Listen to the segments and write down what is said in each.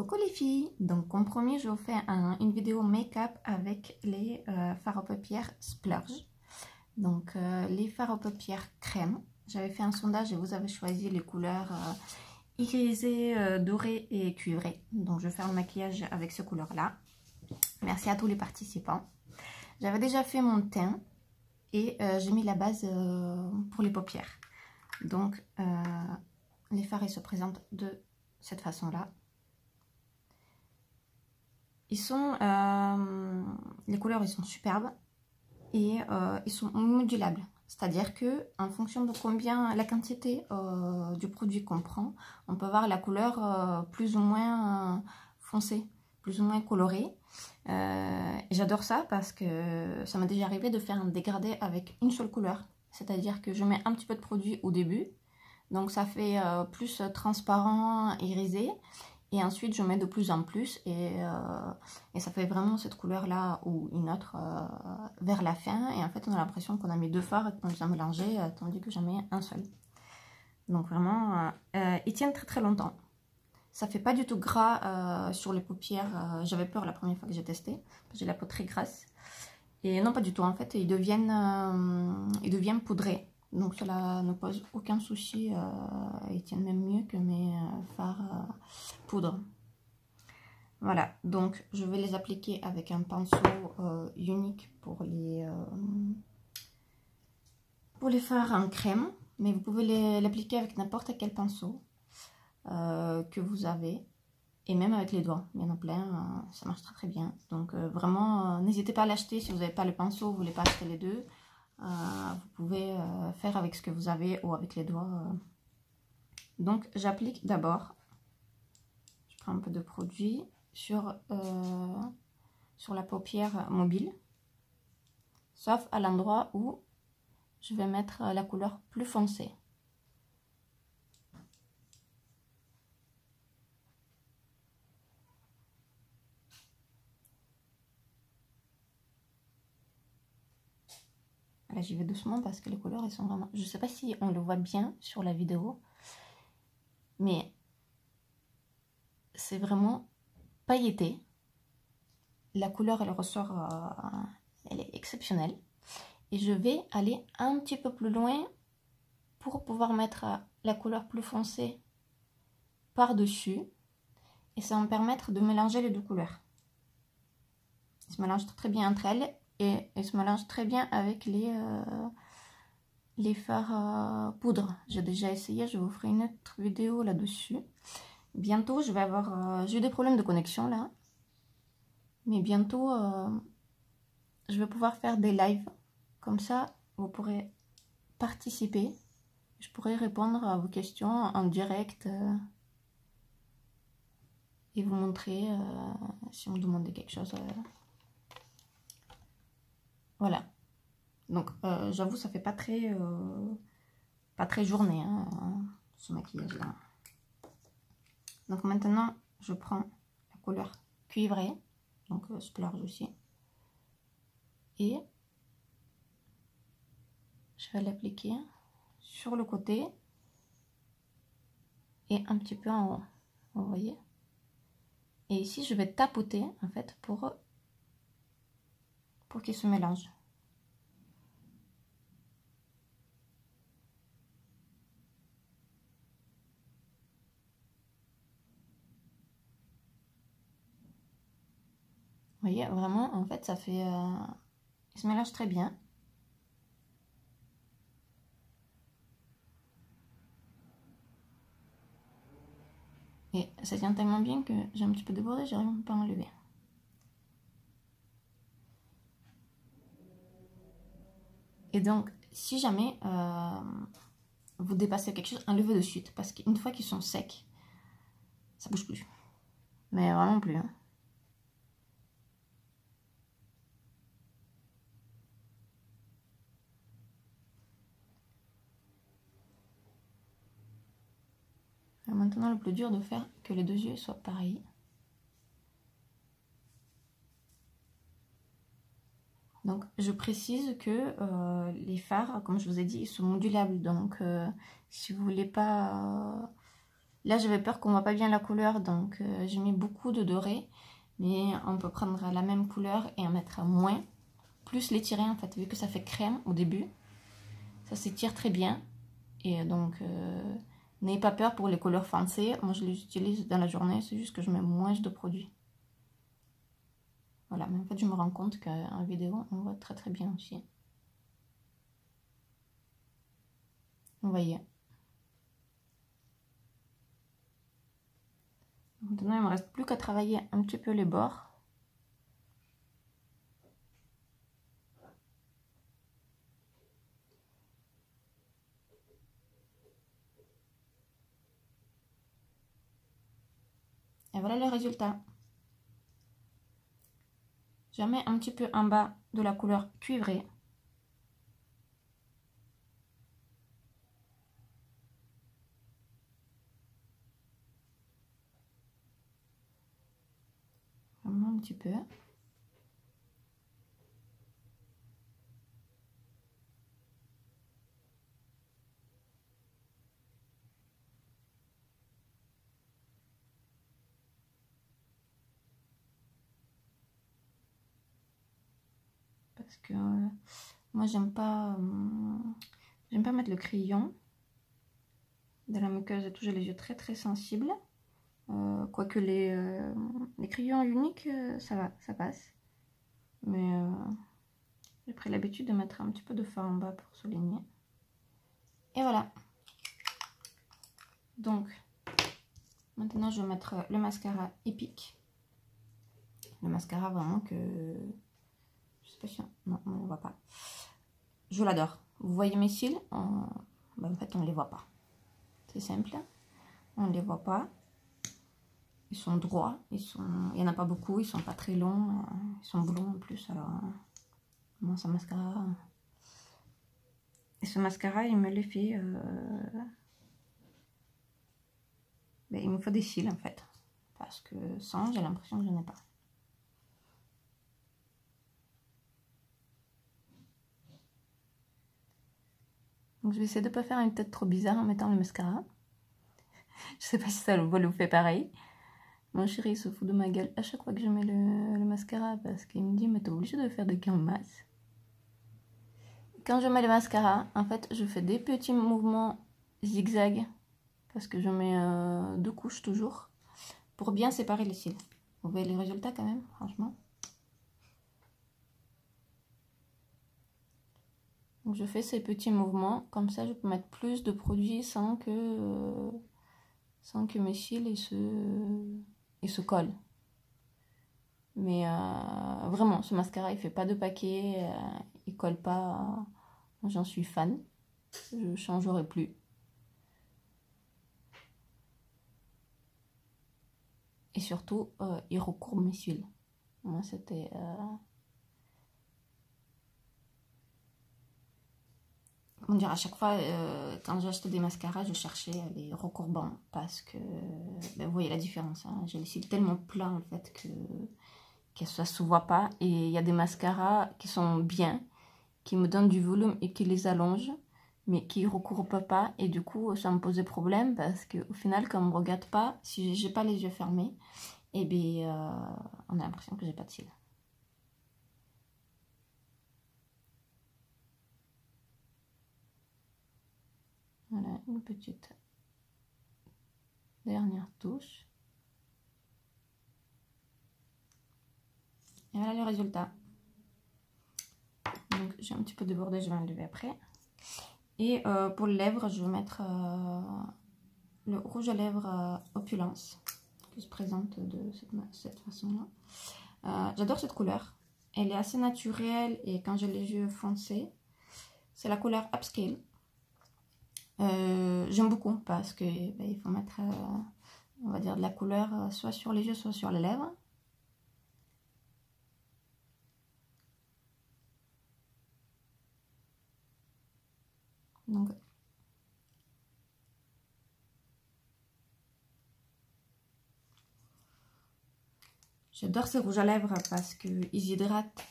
Coucou les filles, donc comme promis je vous fais une vidéo make-up avec les fards aux paupières Splurge. Donc les fards aux paupières crème, j'avais fait un sondage et vous avez choisi les couleurs irisées, dorées et cuivrées. Donc je vais faire le maquillage avec ces couleurs là. Merci à tous les participants. J'avais déjà fait mon teint et j'ai mis la base pour les paupières. Donc les fards ils se présentent de cette façon là. Ils sont, les couleurs ils sont superbes et ils sont modulables. C'est-à-dire que en fonction de combien, la quantité du produit qu'on prend, on peut avoir la couleur plus ou moins foncée, plus ou moins colorée. J'adore ça parce que ça m'est déjà arrivé de faire un dégradé avec une seule couleur. C'est-à-dire que je mets un petit peu de produit au début, donc ça fait plus transparent, irisé. Et ensuite, je mets de plus en plus et ça fait vraiment cette couleur-là ou une autre vers la fin. Et en fait, on a l'impression qu'on a mis deux fards et qu'on les a mélangés, tandis que j'en mets un seul. Donc vraiment, ils tiennent très très longtemps. Ça fait pas du tout gras sur les paupières. J'avais peur la première fois que j'ai testé. J'ai la peau très grasse. Et non, pas du tout. En fait, ils deviennent poudrés. Donc cela ne pose aucun souci, ils tiennent même mieux que mes fards poudre. Voilà, donc je vais les appliquer avec un pinceau unique pour les fards en crème. Mais vous pouvez l'appliquer avec n'importe quel pinceau que vous avez. Et même avec les doigts, il y en a plein, ça marche très très bien. Donc vraiment, n'hésitez pas à l'acheter si vous n'avez pas le pinceau, vous ne voulez pas acheter les deux. Vous pouvez faire avec ce que vous avez ou avec les doigts. Donc j'applique d'abord, je prends un peu de produit sur la paupière mobile, sauf à l'endroit où je vais mettre la couleur plus foncée. Là j'y vais doucement parce que les couleurs elles sont vraiment... Je ne sais pas si on le voit bien sur la vidéo, mais c'est vraiment pailleté. La couleur elle ressort, elle est exceptionnelle. Et je vais aller un petit peu plus loin pour pouvoir mettre la couleur plus foncée par-dessus. Et ça va me permettre de mélanger les deux couleurs. Ils se mélangent très bien entre elles et ils se mélangent très bien avec les fards poudre. J'ai déjà essayé, je vous ferai une autre vidéo là-dessus. Bientôt, je vais avoir... j'ai eu des problèmes de connexion là. Mais bientôt, je vais pouvoir faire des lives. Comme ça, vous pourrez participer. Je pourrai répondre à vos questions en direct et vous montrer si on me demande quelque chose. Voilà. Donc, j'avoue, ça fait pas très journée, hein, ce maquillage-là. Donc maintenant, je prends la couleur cuivrée, donc Splurge aussi, et je vais l'appliquer sur le côté et un petit peu en haut, vous voyez. Et ici, je vais tapoter en fait pour qu'il se mélange. Vous voyez, vraiment, en fait, ça fait... il se mélange très bien. Et ça tient tellement bien que j'ai un petit peu débordé, j'arrive même pas à enlever. Et donc, si jamais vous dépassez quelque chose, enlevez de suite. Parce qu'une fois qu'ils sont secs, ça bouge plus. Mais vraiment plus, hein. Et maintenant, le plus dur de faire que les deux yeux soient pareils. Donc, je précise que les fards, comme je vous ai dit, ils sont modulables. Donc, si vous voulez pas Là, j'avais peur qu'on voit pas bien la couleur, donc j'ai mis beaucoup de doré. Mais on peut prendre la même couleur et en mettre moins. Plus l'étirer en fait, vu que ça fait crème au début. Ça s'étire très bien. Et donc, n'ayez pas peur pour les couleurs foncées. Moi, je les utilise dans la journée. C'est juste que je mets moins de produits. Voilà, mais en fait, je me rends compte qu'en vidéo, on voit très très bien aussi. Vous voyez. Maintenant, il ne me reste plus qu'à travailler un petit peu les bords. Et voilà le résultat. Je mets un petit peu en bas de la couleur cuivrée. Vraiment un petit peu. Parce que moi j'aime pas mettre le crayon de la muqueuse et tout, j'ai les yeux très très sensibles. Quoique les crayons uniques, ça va, ça passe. Mais j'ai pris l'habitude de mettre un petit peu de fard en bas pour souligner. Et voilà. Donc, maintenant je vais mettre le mascara Epic. Le mascara vraiment que... Je sais pas si... Non, on ne le voit pas. Je l'adore. Vous voyez mes cils? Ben, en fait, on ne les voit pas. C'est simple. On ne les voit pas. Ils sont droits. Il n'y en a pas beaucoup. Ils sont pas très longs. Ils sont blonds en plus. Alors, moi, ce mascara... Et ce mascara, il me les fait... Ben, il me faut des cils, en fait. Parce que sans, j'ai l'impression que je n'en ai pas. Donc, je vais essayer de ne pas faire une tête trop bizarre en mettant le mascara. Je sais pas si ça vous fait pareil. Mon chéri se fout de ma gueule à chaque fois que je mets le mascara parce qu'il me dit mais t'es obligé de faire des gains en masse. Quand je mets le mascara, en fait, je fais des petits mouvements zigzag parce que je mets 2 couches toujours pour bien séparer les cils. Vous voyez les résultats quand même, franchement. Donc je fais ces petits mouvements, comme ça je peux mettre plus de produits sans que mes cils ils se collent. Mais vraiment, ce mascara il fait pas de paquet, il colle pas. J'en suis fan, je changerai plus. Et surtout, il recourbe mes cils. Moi, c'était... Comment dire, à chaque fois, quand j'achetais des mascaras, je cherchais les recourbants. Parce que, ben, vous voyez la différence. Hein, j'ai les cils tellement pleins, en fait, que ça se voit pas. Et il y a des mascaras qui sont bien, qui me donnent du volume et qui les allongent, mais qui ne recourbent pas. Et du coup, ça me posait problème parce qu'au final, quand on ne me regarde pas, si j'ai pas les yeux fermés, et bien, on a l'impression que j'ai pas de cils. Voilà, une petite dernière touche. Et voilà le résultat. Donc j'ai un petit peu débordé, je vais enlever après. Et pour les lèvres, je vais mettre le rouge à lèvres Opulence, qui se présente de cette façon-là. J'adore cette couleur. Elle est assez naturelle et quand j'ai les yeux foncés, c'est la couleur Upscale. J'aime beaucoup parce que ben, il faut mettre, on va dire, de la couleur soit sur les yeux, soit sur les lèvres. Donc, j'adore ces rouges à lèvres parce qu'ils hydratent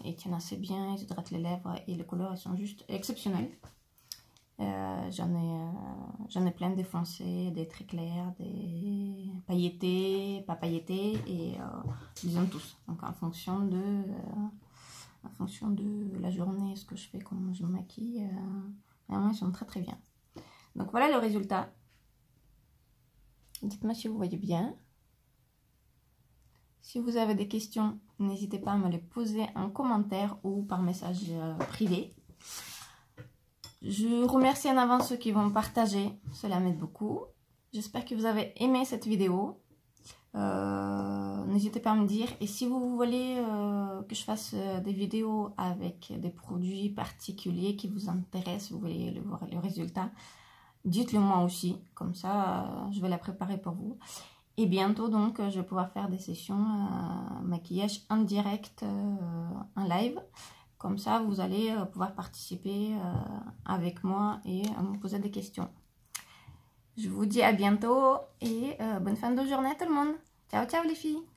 et tiennent assez bien, ils hydratent les lèvres et les couleurs elles sont juste exceptionnelles. J'en ai plein des foncés, des très clairs, des pailletés, pas pailletés, et ils ont tous. Donc en fonction de la journée, ce que je fais, comment je me maquille, vraiment ils sont très très bien. Donc voilà le résultat. Dites-moi si vous voyez bien. Si vous avez des questions, n'hésitez pas à me les poser en commentaire ou par message privé. Je remercie en avance ceux qui vont partager, cela m'aide beaucoup. J'espère que vous avez aimé cette vidéo. N'hésitez pas à me dire. Et si vous voulez que je fasse des vidéos avec des produits particuliers qui vous intéressent, vous voulez voir le résultat, dites-le moi aussi. Comme ça, je vais la préparer pour vous. Et bientôt, donc, je vais pouvoir faire des sessions maquillage en direct, en live. Comme ça, vous allez pouvoir participer avec moi et me poser des questions. Je vous dis à bientôt et bonne fin de journée à tout le monde. Ciao, ciao les filles!